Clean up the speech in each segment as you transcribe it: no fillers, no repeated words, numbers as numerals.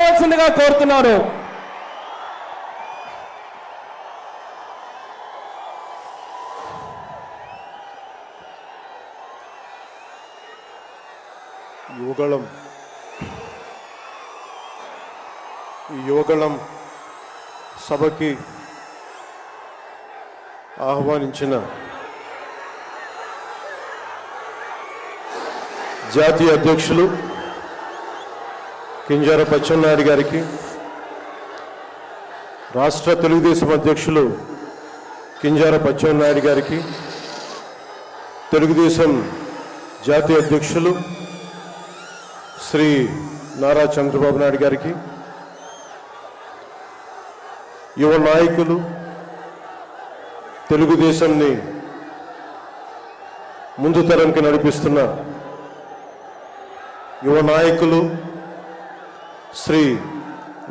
రావాల్సిందిగా కోరుతున్నాను. యువగళం సభకి ఆహ్వానించిన జాతీయ అధ్యక్షులు కింజరాపు అచ్చెన్నాయుడు గారికి, రాష్ట్ర తెలుగుదేశం అధ్యక్షులు కింజరాపు అచ్చెన్నాయుడు గారికి, తెలుగుదేశం జాతీయ అధ్యక్షులు శ్రీ నారా చంద్రబాబు నాయుడు గారికి, యువ నాయకులు, తెలుగుదేశాన్ని ముందు తరంకి నడిపిస్తున్న యువ నాయకులు శ్రీ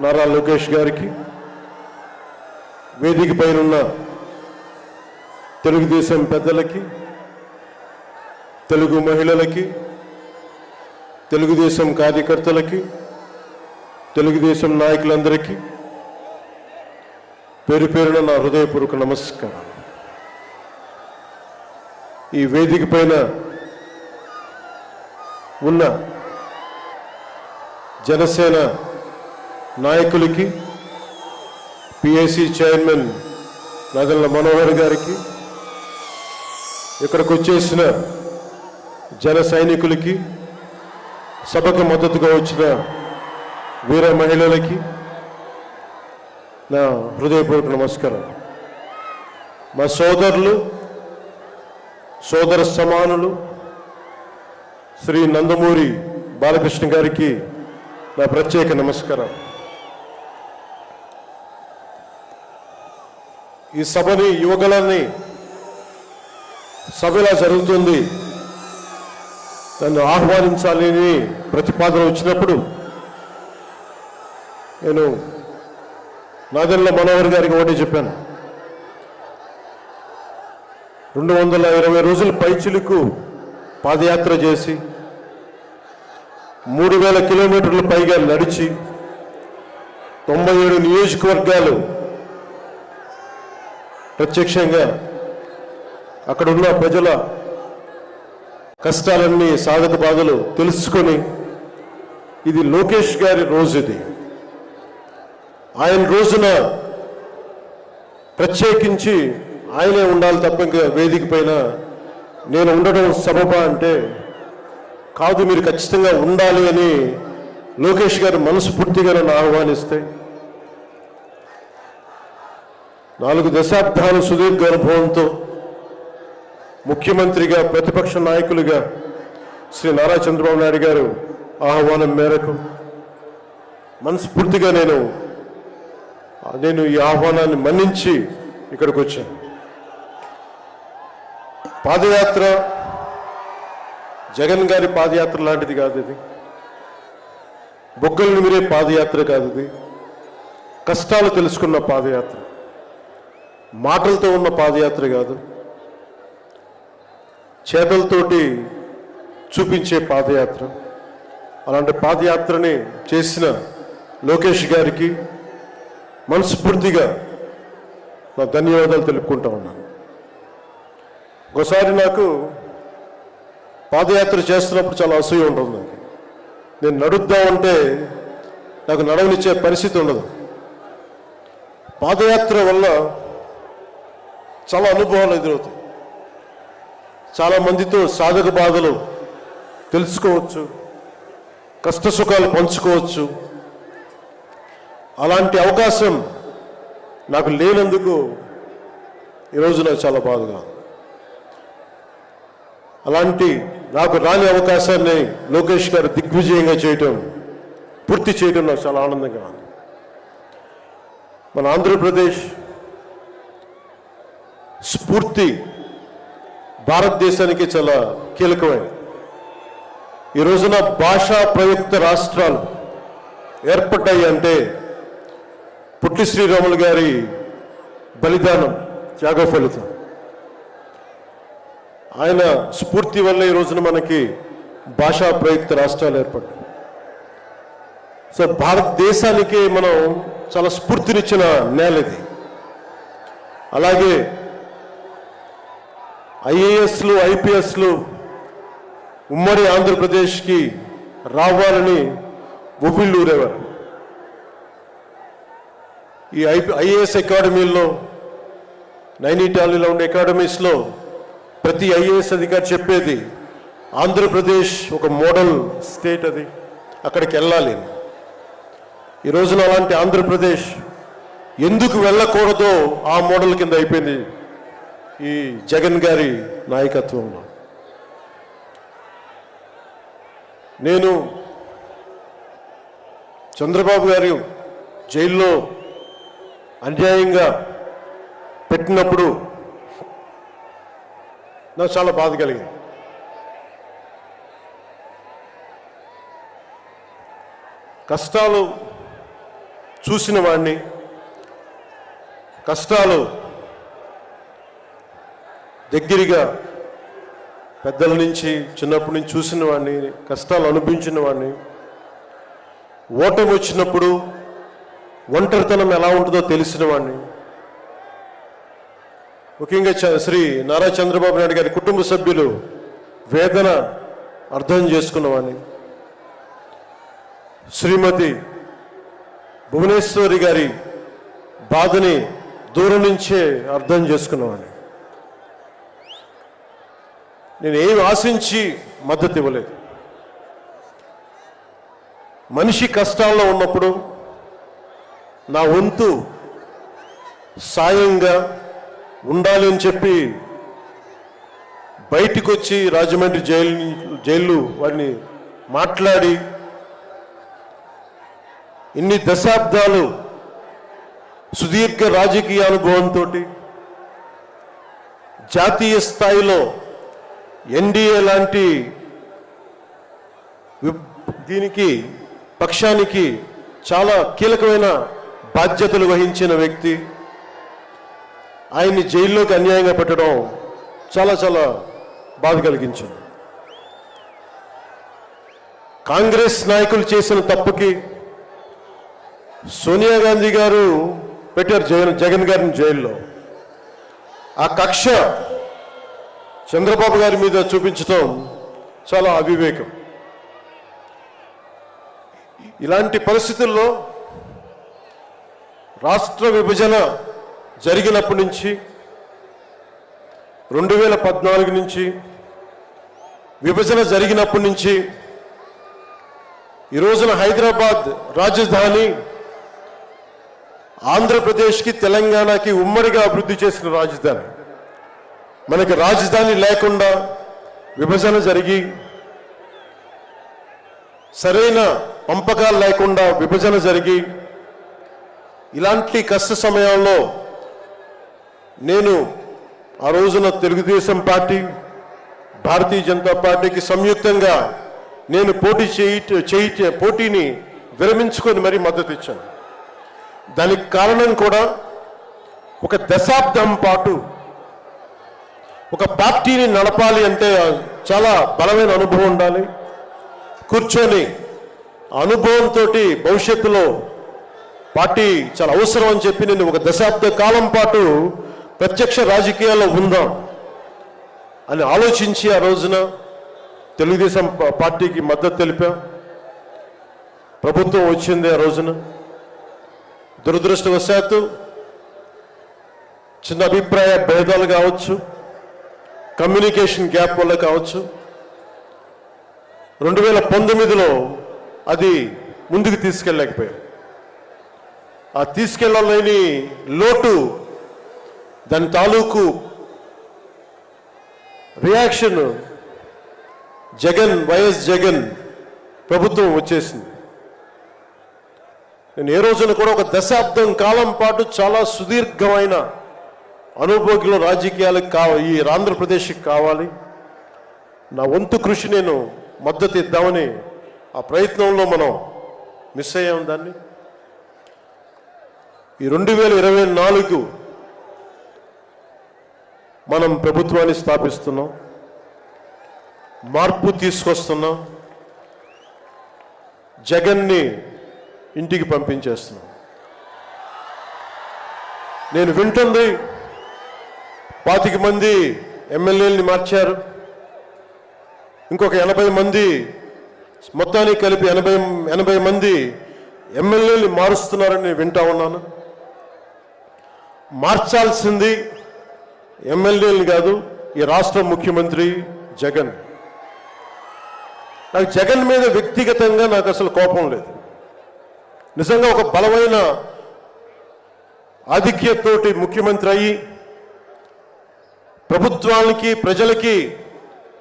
నారా లోకేష్ గారికి, వేదిక పైనున్న తెలుగుదేశం పెద్దలకి, తెలుగు మహిళలకి, తెలుగుదేశం కార్యకర్తలకి, తెలుగుదేశం నాయకులందరికీ పేరు పేరున నా హృదయపూర్వక నమస్కారం. ఈ వేదిక పైన ఉన్న జనసేన నాయకులకి, పిఏసి చైర్మన్ నాదెండ్ల మనోహర్ గారికి, ఇక్కడికి వచ్చేసిన జన సైనికులకి, సభకు మద్దతుగా వచ్చిన వీర మహిళలకి నా హృదయపూర్వక నమస్కారం. మా సోదరులు, సోదర సమానులు శ్రీ నందమూరి బాలకృష్ణ గారికి నా ప్రత్యేక నమస్కారం. ఈ సభని, యువగళాన్ని సభ ఇలా జరుగుతుంది, నన్ను ఆహ్వానించాలని ప్రతిపాదన వచ్చినప్పుడు నేను నాదెండ్ల మనోహర్ గారికి ఒకటి చెప్పాను. 220 రోజులు పైచిలుకు పాదయాత్ర చేసి 3000 కిలోమీటర్ల పైగా నడిచి 97 నియోజకవర్గాలు ప్రత్యక్షంగా అక్కడున్న ప్రజల కష్టాలన్నీ, సాధక బాధలు తెలుసుకొని, ఇది లోకేష్ గారి రోజు, ఇది ఆయన రోజున ప్రత్యేకించి ఆయనే ఉండాలి తప్ప ఇంకా వేదిక పైన నేను ఉండడం సబబా అంటే కాదు, మీరు ఖచ్చితంగా ఉండాలి అని లోకేష్ గారు మనస్ఫూర్తిగా నన్ను ఆహ్వానిస్తే 4 దశాబ్దాల సుదీర్ఘ అనుభవంతో ముఖ్యమంత్రిగా, ప్రతిపక్ష నాయకులుగా శ్రీ నారా చంద్రబాబు నాయుడు గారు ఆహ్వానం మేరకు మనస్ఫూర్తిగా నేను ఈ ఆహ్వానాన్ని మన్నించి ఇక్కడికి వచ్చాను. పాదయాత్ర జగన్ గారి పాదయాత్ర లాంటిది కాదు, ఇది బొగ్గలు నిమిరే పాదయాత్ర కాదు, ఇది కష్టాలు తెలుసుకున్న పాదయాత్ర, మాటలతో ఉన్న పాదయాత్ర కాదు, చేతలతోటి చూపించే పాదయాత్ర. అలాంటి పాదయాత్రని చేసిన లోకేష్ గారికి మనస్ఫూర్తిగా నా ధన్యవాదాలు తెలుపుకుంటా ఉన్నాను. ఒకసారి నాకు పాదయాత్ర చేస్తున్నప్పుడు చాలా అసూయ ఉంటుంది. నేను నడుద్దామంటే నాకు నడవనిచ్చే పరిస్థితి ఉండదు. పాదయాత్ర వల్ల చాలా అనుభవాలు ఎదురవుతాయి. చాలా మందితో సాధక బాధలు తెలుసుకోవచ్చు, కష్ట సుఖాలు పంచుకోవచ్చు. అలాంటి అవకాశం నాకు లేనందుకు ఈరోజు నాకు చాలా బాధగా. అలాంటి నాకు రాని అవకాశాన్ని లోకేష్ గారు దిగ్విజయంగా చేయటం, పూర్తి చేయడం నాకు చాలా ఆనందంగా ఉంది. మన ఆంధ్రప్రదేశ్ స్ఫూర్తి భారతదేశానికి చాలా కీలకమైనది. ఈ రోజున భాషా ప్రయుక్త రాష్ట్రాలు ఏర్పడ్డాయి అంటే పుట్టి శ్రీరాములు గారి బలిదానం, త్యాగ ఫలితం. ఆయన స్ఫూర్తి వల్ల ఈ రోజున మనకి భాషా ప్రయుక్త రాష్ట్రాలు ఏర్పడ్డాయి. సో భారతదేశానికి మనం చాలా స్ఫూర్తినిచ్చిన నేల ఇది. అలాగే ఐఏఎస్లు ఐపీఎస్లు ఉమ్మడి ఆంధ్రప్రదేశ్కి రావాలని ఉవ్విళ్ళూరేవారు. ఈ ఐఏఎస్ అకాడమీల్లో నైనిటాల్లో ఉండే అకాడమీస్లో ప్రతి ఐఏఎస్ అధికారి చెప్పేది ఆంధ్రప్రదేశ్ ఒక మోడల్ స్టేట్, అది అక్కడికి వెళ్ళాలి. ఈ రోజున అలాంటి ఆంధ్రప్రదేశ్ ఎందుకు వెళ్ళకూడదో ఆ మోడల్ కింద అయిపోయింది ఈ జగన్ గారి నాయకత్వంలో. నేను చంద్రబాబు గారు జైల్లో అన్యాయంగా పెట్టినప్పుడు నాకు చాలా బాధ కలిగింది. కష్టాలు చూసిన వాడిని, కష్టాలు దగ్గరగా పెద్దల నుంచి చిన్నప్పటి నుంచి చూసిన వాడిని, కష్టాలు అనుభవించిన వాడిని, ఓటమి వచ్చినప్పుడు ఒంటరితనం ఎలా ఉంటుందో తెలిసిన వాడిని, ముఖ్యంగా శ్రీ నారా చంద్రబాబు నాయుడు గారి కుటుంబ సభ్యులు వేదన అర్థం చేసుకున్నవాడిని, శ్రీమతి భువనేశ్వరి గారి బాధని దూరం నుంచే అర్థం చేసుకున్నవాడిని. నేను ఏమి ఆశించి మద్దతు ఇవ్వలేదు. మనిషి కష్టాల్లో ఉన్నప్పుడు నా వంతు సాయంగా ఉండాలి అని చెప్పి బయటికి వచ్చి రాజమండ్రి జైలు వారిని మాట్లాడి ఇన్ని దశాబ్దాలు సుదీర్ఘ రాజకీయ అనుభవంతో జాతీయ స్థాయిలో ఎన్డీఏ లాంటి దీనికి పక్షానికి చాలా కీలకమైన బాధ్యతలు వహించిన వ్యక్తి ఆయన్ని జైల్లోకి అన్యాయంగా పెట్టడం చాలా చాలా బాధ కలిగించింది. కాంగ్రెస్ నాయకులు చేసిన తప్పుకి సోనియా గాంధీ గారు పెట్టారు జగన్ గారిని జైల్లో. ఆ కక్ష చంద్రబాబు గారి మీద చూపించడం చాలా అవివేకం. ఇలాంటి పరిస్థితుల్లో రాష్ట్ర విభజన జరిగినప్పటి నుంచి 2014 నుంచి విభజన జరిగినప్పటి నుంచి ఈ రోజున హైదరాబాద్ రాజధాని ఆంధ్రప్రదేశ్కి తెలంగాణకి ఉమ్మడిగా అభివృద్ధి చేసిన రాజధాని. మనకి రాజధాని లేకుండా విభజన జరిగి సరైన పంపకాలు లేకుండా విభజన జరిగి ఇలాంటి కష్ట సమయంలో నేను ఆ రోజున తెలుగుదేశం పార్టీ భారతీయ జనతా పార్టీకి సంయుక్తంగా నేను పోటీని విరమించుకొని మరీ మద్దతు ఇచ్చాను. దానికి కారణం కూడా ఒక దశాబ్దం పాటు ఒక పార్టీని నడపాలి అంటే చాలా బలమైన అనుభవం ఉండాలి. కూర్చొని అనుభవంతో భవిష్యత్తులో పార్టీ చాలా అవసరం అని చెప్పి నేను ఒక దశాబ్ద కాలం పాటు ప్రత్యక్ష రాజకీయాల్లో ఉందాం అని ఆలోచించి ఆ రోజున తెలుగుదేశం పార్టీకి మద్దతు తెలిపాం. ప్రభుత్వం వచ్చింది ఆ రోజున. దురదృష్టవశాత్తు చిన్న అభిప్రాయ భేదాలు కావచ్చు, కమ్యూనికేషన్ గ్యాప్ వల్ల కావచ్చు 2019లో అది ముందుకు తీసుకెళ్ళలేకపోయాం. ఆ తీసుకెళ్ళలేని లోటు, దాని తాలూకు రియాక్షన్ వైఎస్ జగన్ ప్రభుత్వం వచ్చేసింది. నేను ఏ రోజున కూడా ఒక దశాబ్దం కాలం పాటు చాలా సుదీర్ఘమైన అనుభోగిలో రాజకీయాలకు ఈ ఆంధ్రప్రదేశ్కి కావాలి, నా వంతు కృషి నేను మద్దతు ఇద్దామని ఆ ప్రయత్నంలో మనం మిస్ అయ్యాం. దాన్ని ఈ 2024 మనం ప్రభుత్వాన్ని స్థాపిస్తున్నాం, మార్పు తీసుకొస్తున్నాం. జగన్ని ఇంటికి పంపించేస్తున్నాం. నేను వింటుంది 25 మంది ఎమ్మెల్యేలని మార్చారు, ఇంకొక 80 మంది, మొత్తానికి కలిపి 80 మంది ఎమ్మెల్యేలు మారుస్తున్నారని నేను వింటా ఉన్నాను. మార్చాల్సింది ఎమ్మెల్యేలు కాదు, ఈ రాష్ట్ర ముఖ్యమంత్రి జగన్. నాకు జగన్ మీద వ్యక్తిగతంగా నాకు అసలు కోపం లేదు. నిజంగా ఒక బలమైన ఆధిక్యతతోటి ముఖ్యమంత్రి అయ్యి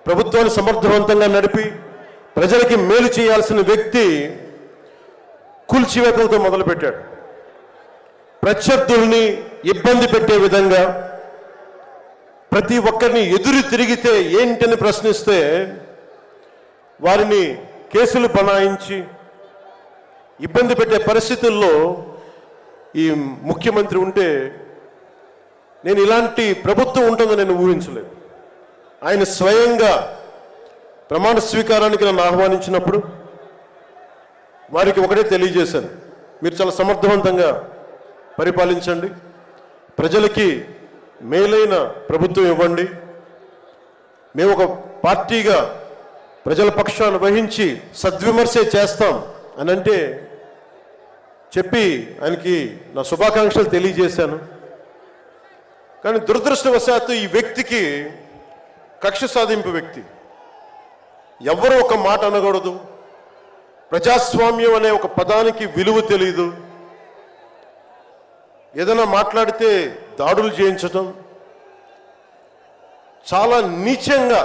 ప్రభుత్వాన్ని సమర్థవంతంగా నడిపి ప్రజలకి మేలు చేయాల్సిన వ్యక్తి కూల్చివేతలతో మొదలుపెట్టాడు. ప్రత్యర్థుల్ని ఇబ్బంది పెట్టే విధంగా, ప్రతి ఒక్కరిని ఎదురు తిరిగితే ఏంటని ప్రశ్నిస్తే వారిని కేసులు బనాయించి ఇబ్బంది పెట్టే పరిస్థితుల్లో ఈ ముఖ్యమంత్రి ఉంటే నేను ఇలాంటి ప్రభుత్వం ఉంటుందని నేను ఊహించలేదు. ఆయన స్వయంగా ప్రమాణ స్వీకారానికి నన్ను ఆహ్వానించినప్పుడు వారికి ఒకటే తెలియజేశాను, మీరు చాలా సమర్థవంతంగా పరిపాలించండి, ప్రజలకి మేలైన ప్రభుత్వం ఇవ్వండి, మేము ఒక పార్టీగా ప్రజల పక్షాన్ని వహించి సద్విమర్శే చేస్తాం అని అంటే చెప్పి ఆయనకి నా శుభాకాంక్షలు తెలియజేశాను. కానీ దురదృష్టవశాత్తు ఈ వ్యక్తికి కక్ష సాధింపు వ్యక్తి, ఎవరు ఒక మాట అనకూడదు, ప్రజాస్వామ్యం అనే ఒక పదానికి విలువ తెలియదు, ఏదైనా మాట్లాడితే దాడులు చేయించడం, చాలా నీచంగా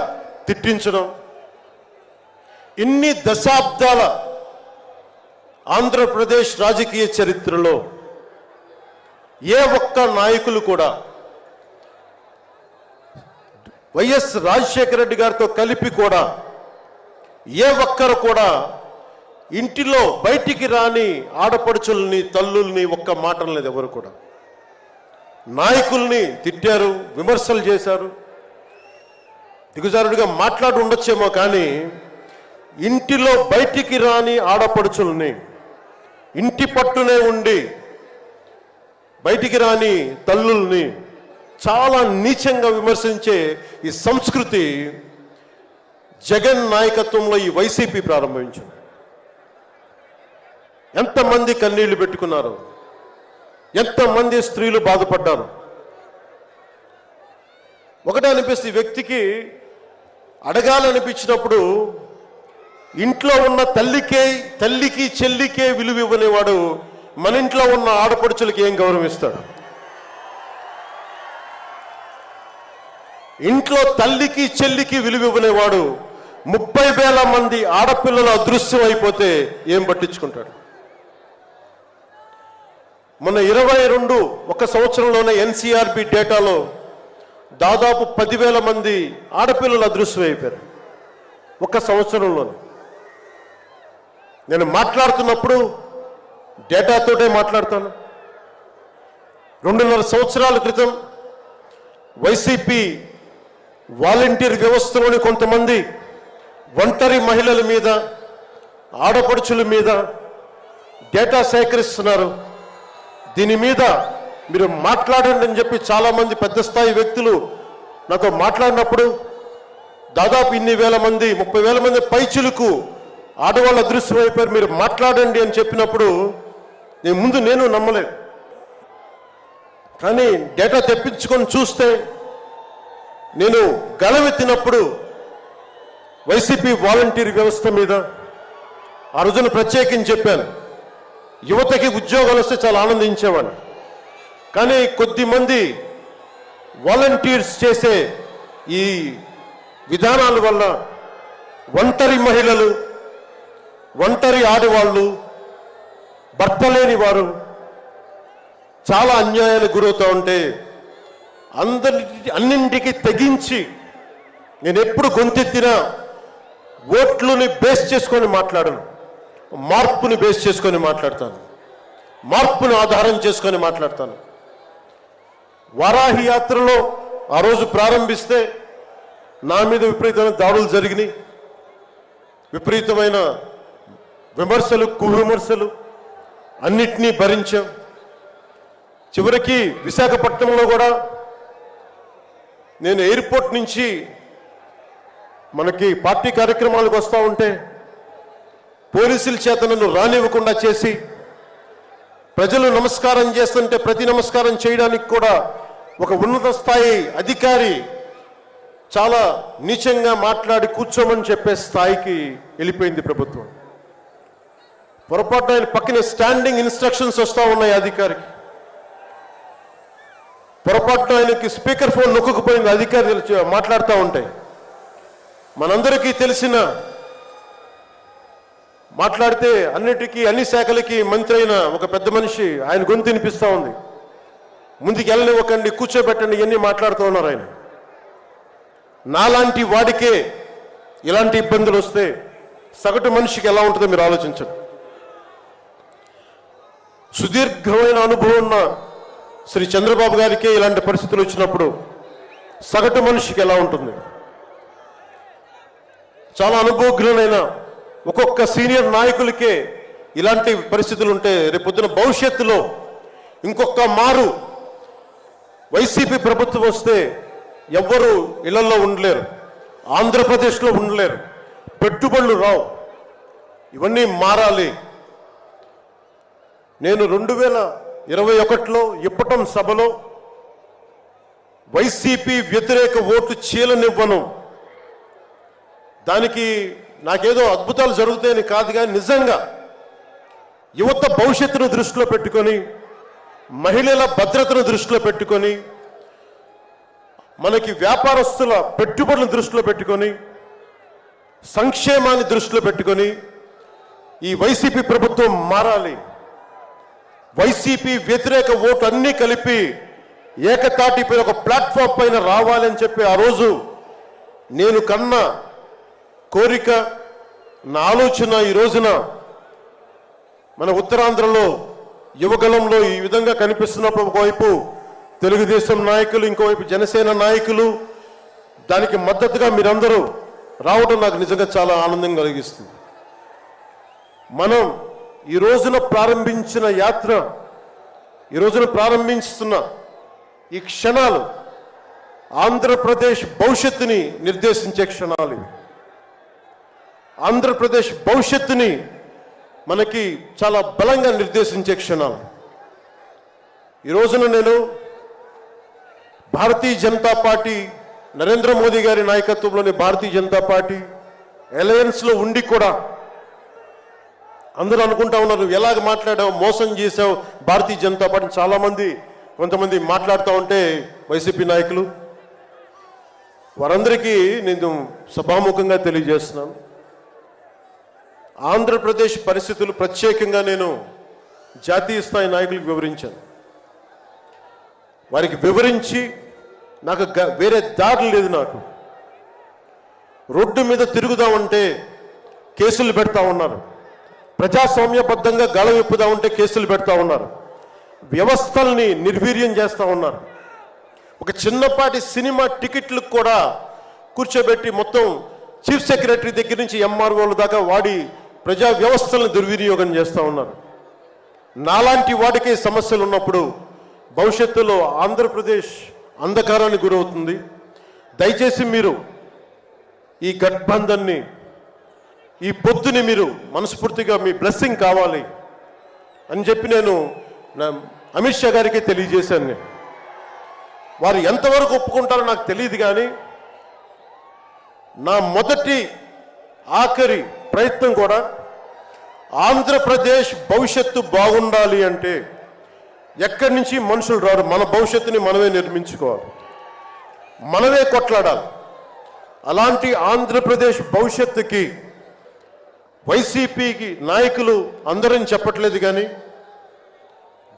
తిట్టించడం, ఇన్ని దశాబ్దాల ఆంధ్రప్రదేశ్ రాజకీయ చరిత్రలో ఏ ఒక్క నాయకులు కూడా వైఎస్ రాజశేఖర రెడ్డి గారితో కలిపి కూడా ఏ ఒక్కరు కూడా ఇంటిలో బయటికి రాని ఆడపడుచుల్ని తల్లుల్ని ఒక్క మాట లేదు. ఎవరు కూడా నాయకుల్ని తిట్టారు, విమర్శలు చేశారు, దిగుజారుడిగా మాట్లాడి ఉండొచ్చేమో, కానీ ఇంటిలో బయటికి రాని ఆడపడుచుల్ని, ఇంటి పట్టునే ఉండి బయటికి రాని తల్లుల్ని చాలా నీచంగా విమర్శించే ఈ సంస్కృతి జగన్ నాయకత్వంలో ఈ వైసీపీ ప్రారంభించింది. ఎంతమంది కన్నీళ్లు పెట్టుకున్నారు, ఎంతమంది స్త్రీలు బాధపడ్డారు. ఒకటే అనిపిస్తుంది, ఈ వ్యక్తికి అడగాలనిపించినప్పుడు ఇంట్లో ఉన్న తల్లికి చెల్లికే విలువ ఇవ్వనేవాడు మన ఇంట్లో ఉన్న ఆడపడుచులకి ఏం గౌరవిస్తాడు? ఇంట్లో తల్లికి చెల్లికి విలువ ఇవ్వనేవాడు 30,000 మంది ఆడపిల్లలు అదృశ్యం అయిపోతే ఏం పట్టించుకుంటాడు? మొన్న 22 ఒక సంవత్సరంలోనే ఎన్సీఆర్బీ డేటాలో దాదాపు 10,000 మంది ఆడపిల్లలు అదృశ్యం అయిపోయారు ఒక సంవత్సరంలోనే. నేను మాట్లాడుతున్నప్పుడు డేటాతోటే మాట్లాడతాను. 2.5 సంవత్సరాల క్రితం వైసీపీ వాలంటీర్ వ్యవస్థలోని కొంతమంది ఒంటరి మహిళల మీద, ఆడపడుచుల మీద డేటా సేకరిస్తున్నారు. దీని మీద మీరు మాట్లాడండి అని చెప్పి చాలామంది పెద్ద స్థాయి వ్యక్తులు నాతో మాట్లాడినప్పుడు దాదాపు ఇన్ని వేల మంది, 30,000 మంది పైచులకు ఆడవాళ్ళు అదృశ్యమైపోయారు, మీరు మాట్లాడండి అని చెప్పినప్పుడు నేను నమ్మలేదు. కానీ డేటా తెప్పించుకొని చూస్తే నేను గలవెత్తినప్పుడు వైసీపీ వాలంటీర్ వ్యవస్థ మీద ఆ రోజున ప్రత్యేకించి చెప్పాను, యువతకి ఉద్యోగాలు వస్తే చాలా ఆనందించేవాడిని. కానీ కొద్దిమంది వాలంటీర్స్ చేసే ఈ విధానాల వల్ల ఒంటరి మహిళలు, ఒంటరి ఆడవాళ్ళు, భర్త లేని వారు చాలా అన్యాయాలకు గురవుతూ ఉంటే అన్నింటికి తెగించి నేను ఎప్పుడు గొంతెత్తినా ఓట్లుని బేస్ చేసుకొని మాట్లాడను, మార్పుని బేస్ చేసుకొని మాట్లాడతాను, మార్పుని ఆధారం చేసుకొని మాట్లాడతాను. వారాహి యాత్రలో ఆ రోజు ప్రారంభిస్తే నా మీద విపరీతమైన దాడులు జరిగినాయి, విపరీతమైన విమర్శలు, కువిమర్శలు, అన్నిటినీ భరించాం. చివరికి విశాఖపట్నంలో కూడా నేను ఎయిర్పోర్ట్ నుంచి మనకి పార్టీ కార్యక్రమాలకు వస్తూ ఉంటే పోలీసుల చేత నన్ను రానివ్వకుండా చేసి, ప్రజలు నమస్కారం చేస్తుంటే ప్రతి నమస్కారం చేయడానికి కూడా ఒక ఉన్నత స్థాయి అధికారి చాలా నీచంగా మాట్లాడి కూర్చోమని చెప్పే స్థాయికి వెళ్ళిపోయింది ప్రభుత్వం. పొరపాటు ఆయన పక్కనే స్టాండింగ్ ఇన్స్ట్రక్షన్స్ వస్తూ ఉన్నాయి అధికారికి. పొరపాటున ఆయనకి స్పీకర్ ఫోన్ నొక్కుకుపోయింది అధికారులు మాట్లాడుతూ ఉంటాయి. మనందరికీ తెలిసిన మాట్లాడితే అన్నిటికీ అన్ని శాఖలకి మంత్రి అయిన ఒక పెద్ద మనిషి ఆయన గొంతు వినిపిస్తూ ఉంది. ముందుకు వెళ్ళనివ్వకండి, కూర్చోబెట్టండి, ఇవన్నీ మాట్లాడుతూ ఉన్నారు ఆయన. నాలాంటి వాడికే ఇలాంటి ఇబ్బందులు వస్తే సగటు మనిషికి ఎలా ఉంటుందో మీరు ఆలోచించండి. సుదీర్ఘమైన అనుభవం ఉన్న శ్రీ చంద్రబాబు గారికే ఇలాంటి పరిస్థితులు వచ్చినప్పుడు సగటు మనిషికి ఎలా ఉంటుంది? చాలా అనుభవజ్ఞులైన ఒక్కొక్క సీనియర్ నాయకులకే ఇలాంటి పరిస్థితులు ఉంటే రేపొద్దున భవిష్యత్తులో ఇంకొక మారు వైసీపీ ప్రభుత్వం వస్తే ఎవ్వరూ ఇళ్లలో ఉండలేరు, ఆంధ్రప్రదేశ్లో ఉండలేరు, పెట్టుబడులు రావు. ఇవన్నీ మారాలి. నేను 2021లో ఇప్పటం సభలో వైసీపీ వ్యతిరేక ఓటు చీలనివ్వను. దానికి నాకేదో అద్భుతాలు జరుగుతాయని కాదు, కానీ నిజంగా యువత భవిష్యత్తును దృష్టిలో పెట్టుకొని, మహిళల భద్రతను దృష్టిలో పెట్టుకొని, మనకి వ్యాపారస్తుల పెట్టుబడులను దృష్టిలో పెట్టుకొని, సంక్షేమాన్ని దృష్టిలో పెట్టుకొని ఈ వైసీపీ ప్రభుత్వం మారాలి. వైసీపీ వ్యతిరేక ఓటు అన్నీ కలిపి ఏకతాటిపై ఒక ప్లాట్ఫామ్ పైన రావాలని చెప్పి ఆ రోజు నేను కన్న కోరిక, నా ఆలోచన ఈ రోజున మన ఉత్తరాంధ్రలో యువగలంలో ఈ విధంగా కనిపిస్తున్నప్పుడు ఒకవైపు తెలుగుదేశం నాయకులు, ఇంకోవైపు జనసేన నాయకులు, దానికి మద్దతుగా మీరందరూ రావడం నాకు నిజంగా చాలా ఆనందం కలిగిస్తుంది. మనం ఈ రోజున ప్రారంభించిన యాత్ర, ఈ రోజున ప్రారంభిస్తున్న ఈ క్షణాలు ఆంధ్రప్రదేశ్ భవిష్యత్తుని నిర్దేశించే క్షణాలు ఇవి. ఆంధ్రప్రదేశ్ భవిష్యత్తుని మనకి చాలా బలంగా నిర్దేశించే క్షణాలు. ఈ రోజున నేను భారతీయ జనతా పార్టీ, నరేంద్ర మోదీ గారి నాయకత్వంలోని భారతీయ జనతా పార్టీ అలయన్స్లో ఉండి కూడా అందరూ అనుకుంటా ఉన్నారు, ఎలాగ మాట్లాడావు, మోసం చేసావు భారతీయ జనతా పార్టీ. చాలామంది కొంతమంది మాట్లాడుతూ ఉంటే వైసీపీ నాయకులు, వారందరికీ నేను సభాముఖంగా తెలియజేస్తున్నాను, ఆంధ్రప్రదేశ్ పరిస్థితులు ప్రత్యేకంగా నేను జాతీయ స్థాయి నాయకులకు వివరించాను. వారికి వివరించి నాకు వేరే దారి లేదు. నాకు రోడ్డు మీద తిరుగుదామంటే కేసులు పెడతా ఉన్నారు, ప్రజాస్వామ్యబద్ధంగా గళ విప్పుదామంటే కేసులు పెడతా ఉన్నారు, వ్యవస్థల్ని నిర్వీర్యం చేస్తూ ఉన్నారు. ఒక చిన్నపాటి సినిమా టికెట్లకు కూడా కూర్చోబెట్టి మొత్తం చీఫ్ సెక్రటరీ దగ్గర నుంచి ఎంఆర్ఓల దాకా వాడి ప్రజా వ్యవస్థలను దుర్వినియోగం చేస్తూ ఉన్నారు. నాలాంటి వాడికి సమస్యలు ఉన్నప్పుడు భవిష్యత్తులో ఆంధ్రప్రదేశ్ అంధకారానికి గురవుతుంది. దయచేసి మీరు ఈ గఠబంధన్ని, ఈ పొత్తుని మీరు మనస్ఫూర్తిగా మీ బ్లెస్సింగ్ కావాలి అని చెప్పి నేను అమిత్ షా గారికి తెలియజేశాను. నేను వారు ఎంతవరకు ఒప్పుకుంటారో నాకు తెలియదు, కానీ నా మొదటి ఆఖరి ప్రయత్నం కూడా ఆంధ్రప్రదేశ్ భవిష్యత్తు బాగుండాలి అంటే ఎక్కడి నుంచి మనుషులు రారు, మన భవిష్యత్తుని మనమే నిర్మించుకోవాలి, మనమే కొట్లాడాలి. అలాంటి ఆంధ్రప్రదేశ్ భవిష్యత్తుకి వైసీపీకి నాయకులు అందరని చెప్పట్లేదు, కానీ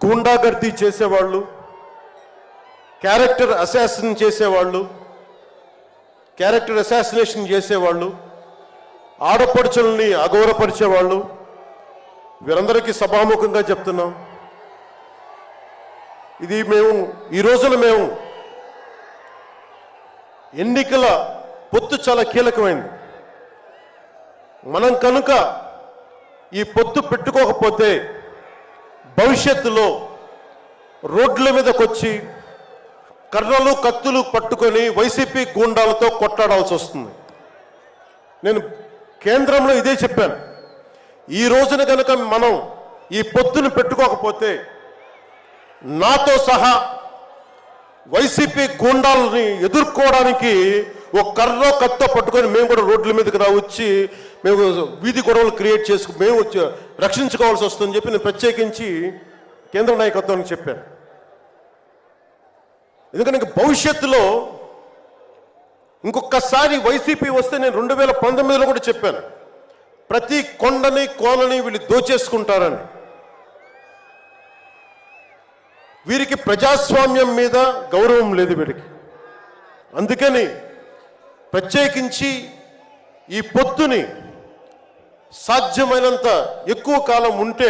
గూండాగర్దీ చేసేవాళ్ళు, క్యారెక్టర్ అసాసినేషన్ చేసేవాళ్ళు, ఆడపడుచుల్ని అగౌరవపరిచేవాళ్ళు, వీరందరికీ సభాముఖంగా చెప్తున్నాం, ఇది ఈ రోజున మేము ఎన్నికల పొత్తు చాలా కీలకమైంది. మనం కనుక ఈ పొత్తు పెట్టుకోకపోతే భవిష్యత్తులో రోడ్ల మీదకి వచ్చి కర్రలు కత్తులు పట్టుకొని వైసీపీ గూండాలతో కొట్లాడాల్సి వస్తుంది. నేను కేంద్రంలో ఇదే చెప్పాను. ఈ రోజున కనుక మనం ఈ పొత్తును పెట్టుకోకపోతే నాతో సహా వైసీపీ గూండాలని ఎదుర్కోవడానికి ఒక కర్ర కత్తో పట్టుకొని మేము కూడా రోడ్ల మీదకి వచ్చి మేము వీధి గొడవలు క్రియేట్ చేసుకు మేము రక్షించుకోవాల్సి వస్తుందని చెప్పి నేను ప్రత్యేకించి కేంద్ర నాయకత్వానికి చెప్పాను. ఎందుకంటే భవిష్యత్తులో ఇంకొకసారి వైసీపీ వస్తే నేను 2019లో కూడా చెప్పాను, ప్రతి కొండని కోనని వీళ్ళు దోచేసుకుంటారని. వీరికి ప్రజాస్వామ్యం మీద గౌరవం లేదు వీరికి. అందుకని ప్రత్యేకించి ఈ పొత్తుని సాధ్యమైనంత ఎక్కువ కాలం ఉంటే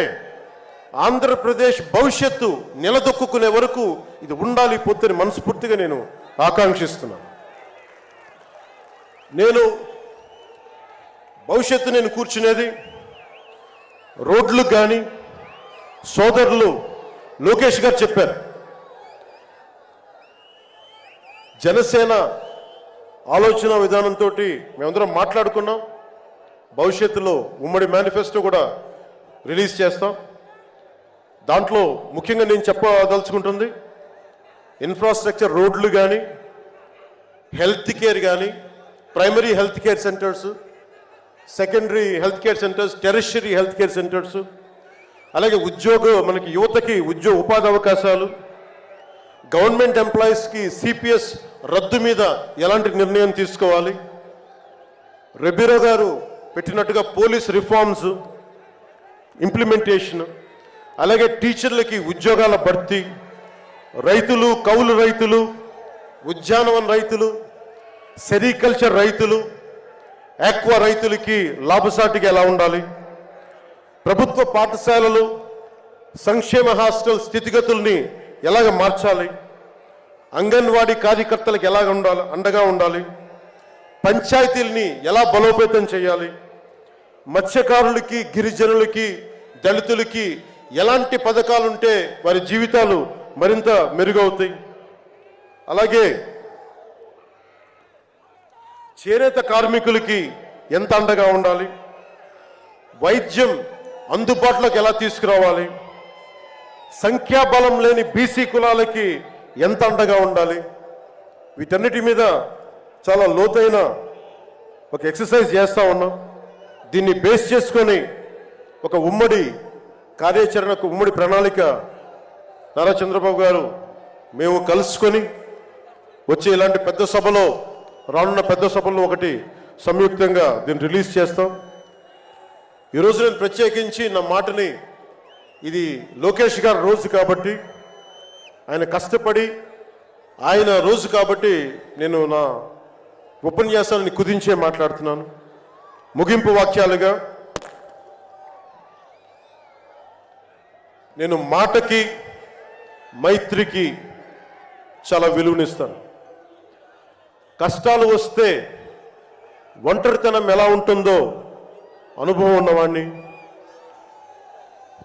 ఆంధ్రప్రదేశ్ భవిష్యత్తు నిలదొక్కునే వరకు ఇది ఉండాలి పొత్తుని మనస్ఫూర్తిగా నేను ఆకాంక్షిస్తున్నాను. నేను భవిష్యత్తు నేను కూర్చునేది రోడ్లు కానీ సోదరులు లోకేష్ గారు చెప్పారు, జనసేన ఆలోచన విధానంతో మేమందరం మాట్లాడుకున్నాం. భవిష్యత్తులో ఉమ్మడి మేనిఫెస్టో కూడా రిలీజ్ చేస్తాం. దాంట్లో ముఖ్యంగా నేను చెప్పదలుచుకుంటుంది ఇన్ఫ్రాస్ట్రక్చర్, రోడ్లు కానీ హెల్త్ కేర్ కానీ, primary health care centres, secondary health care centres, tertiary health care centres, అలాగే మనకి యువతకి ఉపాధి అవకాశాలు, గవర్నమెంట్ ఎంప్లాయీస్కి సిపిఎస్ రద్దు మీద ఎలాంటి నిర్ణయం తీసుకోవాలి, రెబీరో గారు పెట్టినట్టుగా పోలీస్ రిఫార్మ్స్ ఇంప్లిమెంటేషన్, అలాగే టీచర్లకి ఉద్యోగాల భర్తీ, రైతులు, కౌలు రైతులు, ఉద్యానవన రైతులు, సెరికల్చర్ రైతులు, ఆక్వా రైతులకి లాభసాటిగా ఎలా ఉండాలి, ప్రభుత్వ పాఠశాలలు, సంక్షేమ హాస్టల్ స్థితిగతుల్ని ఎలాగ మార్చాలి, అంగన్వాడీ కార్యకర్తలకు ఎలాగ ఉండాలి, అండగా ఉండాలి, పంచాయతీల్ని ఎలా బలోపేతం చేయాలి, మత్స్యకారులకి, గిరిజనులకి, దళితులకి ఎలాంటి పథకాలుంటే వారి జీవితాలు మరింత మెరుగవుతాయి, అలాగే చేనేత కార్మికులకి ఎంత అండగా ఉండాలి, వైద్యం అందుబాటులోకి ఎలా తీసుకురావాలి, సంఖ్యాబలం లేని బీసీ కులాలకి ఎంత అండగా ఉండాలి, వీటన్నిటి మీద చాలా లోతైన ఒక ఎక్సర్సైజ్ చేస్తూ ఉన్నాం. దీన్ని బేస్ చేసుకొని ఒక ఉమ్మడి కార్యాచరణకు, ఉమ్మడి ప్రణాళిక నారా చంద్రబాబు గారు మేము కలుసుకొని వచ్చే ఇలాంటి పెద్ద సభలో, రానున్న పెద్ద సభల్లో ఒకటి సంయుక్తంగా దీన్ని రిలీజ్ చేస్తాం. ఈరోజు నేను ప్రత్యేకించి నా మాటని, ఇది లోకేష్ గారి రోజు కాబట్టి, ఆయన కష్టపడి ఆయన రోజు కాబట్టి నేను నా ఉపన్యాసాన్ని కుదించే మాట్లాడుతున్నాను. ముగింపు వాక్యాలుగా నేను మాటకి, మైత్రికి చాలా విలువనిస్తాను. కష్టాలు వస్తే ఒంటరితనం ఎలా ఉంటుందో అనుభవం ఉన్నవాడిని.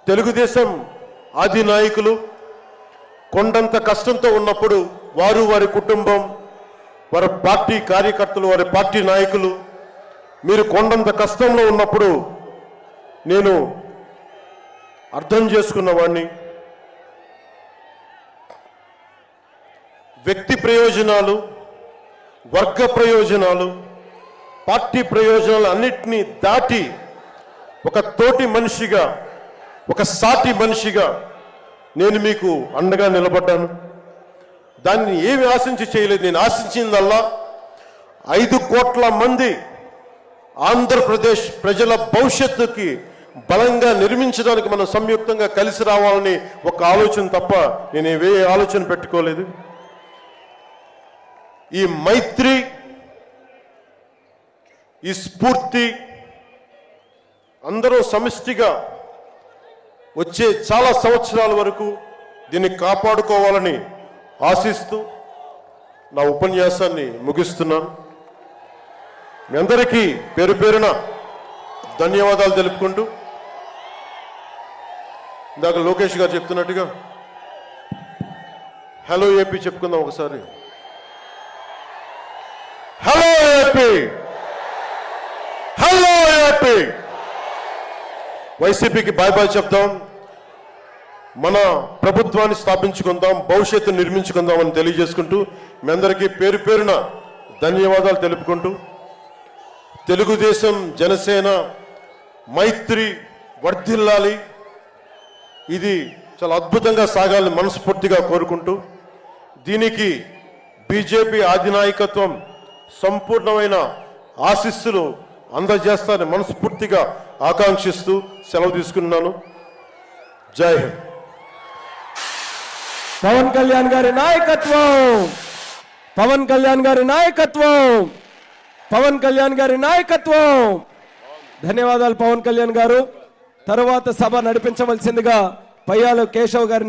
తెలుగుదేశం ఆది నాయకులు కొండంత కష్టంతో ఉన్నప్పుడు వారు, వారి కుటుంబం, వారి పార్టీ కార్యకర్తలు, వారి పార్టీ నాయకులు మీరు కొండంత కష్టంలో ఉన్నప్పుడు నేను అర్థం చేసుకున్నవాడిని. వ్యక్తి ప్రయోజనాలు, వర్గ ప్రయోజనాలు, పార్టీ ప్రయోజనాలు అన్నిటినీ దాటి ఒక తోటి మనిషిగా, ఒక సాటి మనిషిగా నేను మీకు అండగా నిలబడ్డాను. దాన్ని ఏమి ఆశించి చేయలేదు. నేను ఆశించిందల్లా 5 కోట్ల మంది ఆంధ్రప్రదేశ్ ప్రజల భవిష్యత్తుకి బలంగా నిర్మించడానికి మనం సంయుక్తంగా కలిసి రావాలని ఒక ఆలోచన తప్ప నేను ఏ ఆలోచన పెట్టుకోలేదు. ఈ మైత్రి, ఈ స్ఫూర్తి అందరూ సమిష్టిగా వచ్చే చాలా సంవత్సరాల వరకు దీన్ని కాపాడుకోవాలని ఆశిస్తూ నా ఉపన్యాసాన్ని ముగిస్తున్నాను. మీ అందరికీ పేరు పేరున ధన్యవాదాలు తెలుపుకుంటూ ఇందాక లోకేష్ గారు చెప్తున్నట్టుగా హలో ఏపీ చెప్పుకుందాం ఒకసారి. Hello AP, hello AP. వైసీపీకి బాయ్ బాయ్ చెప్తాం. మన ప్రభుత్వాన్ని స్థాపించుకుందాం, భవిష్యత్తు నిర్మించుకుందాం అని తెలియజేసుకుంటూ మీ అందరికీ పేరు పేరున ధన్యవాదాలు తెలుపుకుంటూ, తెలుగుదేశం జనసేన మైత్రి వర్ధిల్లాలి, ఇది చాలా అద్భుతంగా సాగాలని మనస్ఫూర్తిగా కోరుకుంటూ, దీనికి బీజేపీ అధినాయకత్వం సంపూర్ణమైన ఆశీస్సులు అందజేస్తారని మనస్ఫూర్తిగా ఆకాంక్షిస్తూ సెలవు తీసుకున్నాను. జై హింద్. పవన్ కళ్యాణ్ గారి నాయకత్వం, పవన్ కళ్యాణ్ గారి నాయకత్వం, పవన్ కళ్యాణ్ గారి నాయకత్వం. ధన్యవాదాలు పవన్ కళ్యాణ్ గారు. తరువాత సభ నడిపించవలసిందిగా పయ్యాల కేశవ్ గారిని